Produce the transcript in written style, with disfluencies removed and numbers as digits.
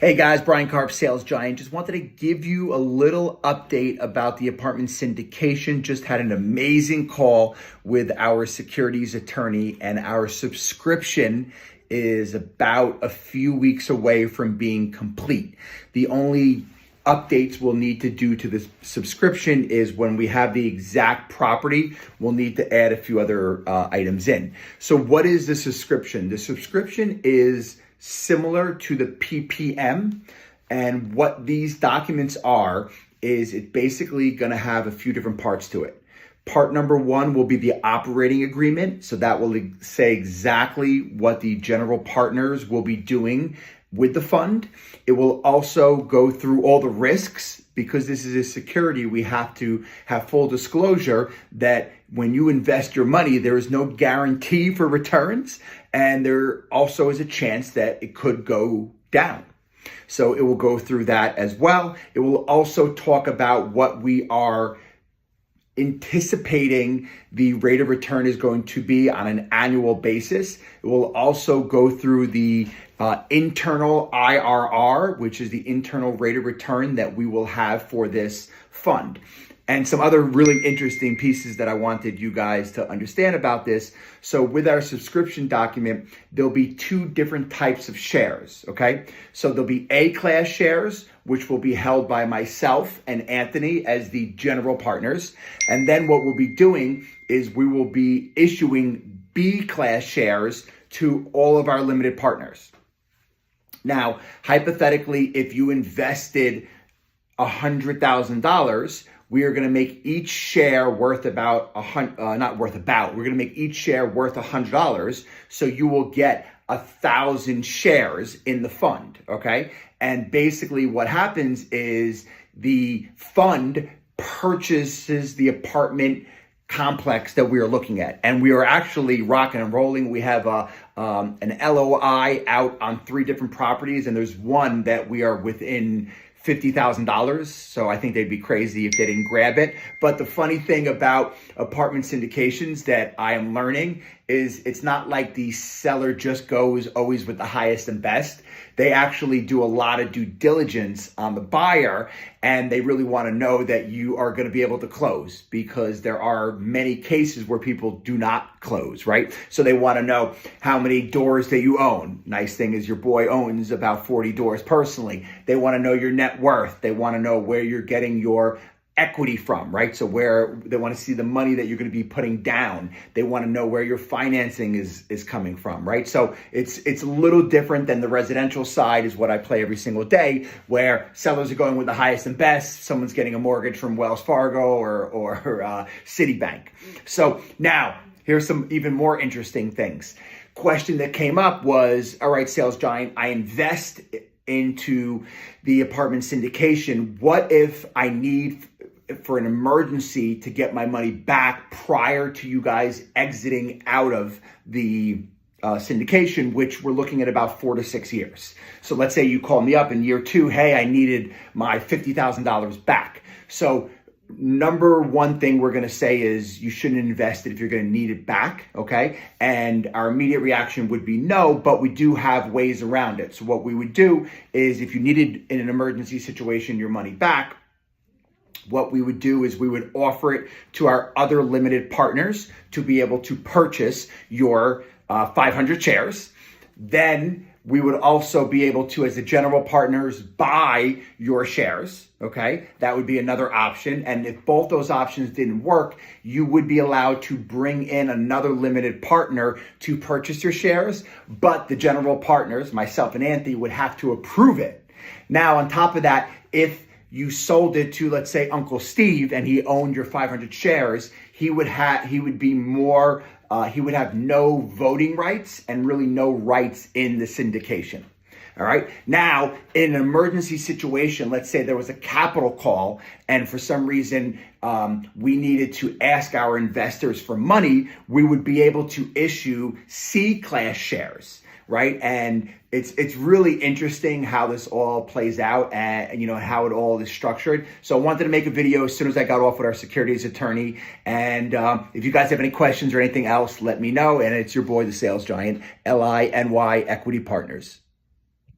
Hey guys, Brian Karp, Sales Giant. Just wanted to give you a little update about the apartment syndication. Just had an amazing call with our securities attorney, and our subscription is about a few weeks away from being complete. The only updates we'll need to do to this subscription is when we have the exact property, we'll need to add a few other items in. So what is the subscription? The subscription is similar to the PPM, and what these documents are is it basically going to have a few different parts to it. Part number one will be the operating agreement. So that will say exactly what the general partners will be doing with the fund. It will also go through all the risks. Because this is a security, we have to have full disclosure that when you invest your money, there is no guarantee for returns, and there also is a chance that it could go down. So it will go through that as well. It will also talk about what we are anticipating the rate of return is going to be on an annual basis. It will also go through the internal IRR, which is the internal rate of return that we will have for this fund. And some other really interesting pieces that I wanted you guys to understand about this. So with our subscription document, there'll be two different types of shares, okay? So there'll be A-class shares, which will be held by myself and Anthony as the general partners. And then what we'll be doing is we will be issuing B-class shares to all of our limited partners. Now, hypothetically, if you invested $100,000, we are going to make each share worth about we're going to make each share worth $100. So you will get 1,000 shares in the fund. Okay. And basically what happens is the fund purchases the apartment complex that we are looking at. And we are actually rocking and rolling. We have an LOI out on 3 different properties, and there's one that we are within $50,000. So I think they'd be crazy if they didn't grab it. But the funny thing about apartment syndications that I am learning is it's not like the seller just goes always with the highest and best. They actually do a lot of due diligence on the buyer, and they really want to know that you are going to be able to close, because there are many cases where people do not close, right? So they want to know how many doors that you own. Nice thing is your boy owns about 40 doors personally. They want to know your net worth. They want to know where you're getting your equity from, right? So where they want to see the money that you're going to be putting down. They want to know where your financing is coming from, right? So it's a little different than the residential side is what I play every single day, where sellers are going with the highest and best. Someone's getting a mortgage from Wells Fargo or Citibank. So now here's some even more interesting things. Question that came up was, all right, Sales Giant, I invest into the apartment syndication. What if I need for an emergency to get my money back prior to you guys exiting out of the syndication, which we're looking at about 4 to 6 years. So let's say you call me up in year 2, hey, I needed my $50,000 back. So number one thing we're going to say is you shouldn't invest it if you're going to need it back, okay? And our immediate reaction would be no, but we do have ways around it. So what we would do is if you needed in an emergency situation your money back, what we would do is we would offer it to our other limited partners to be able to purchase your 500 shares. Then we would also be able to, as the general partners, buy your shares, okay? That would be another option. And if both those options didn't work, you would be allowed to bring in another limited partner to purchase your shares, but the general partners, myself and Anthony, would have to approve it. Now, on top of that, if you sold it to, let's say, Uncle Steve, and he owned your 500 shares, he would have no voting rights and really no rights in the syndication. All right. Now, in an emergency situation, let's say there was a capital call and for some reason we needed to ask our investors for money, we would be able to issue C-class shares. Right. And it's really interesting how this all plays out and, you know, how it all is structured. So I wanted to make a video as soon as I got off with our securities attorney. And if you guys have any questions or anything else, let me know. And it's your boy, the Sales Giant, LINY Equity Partners.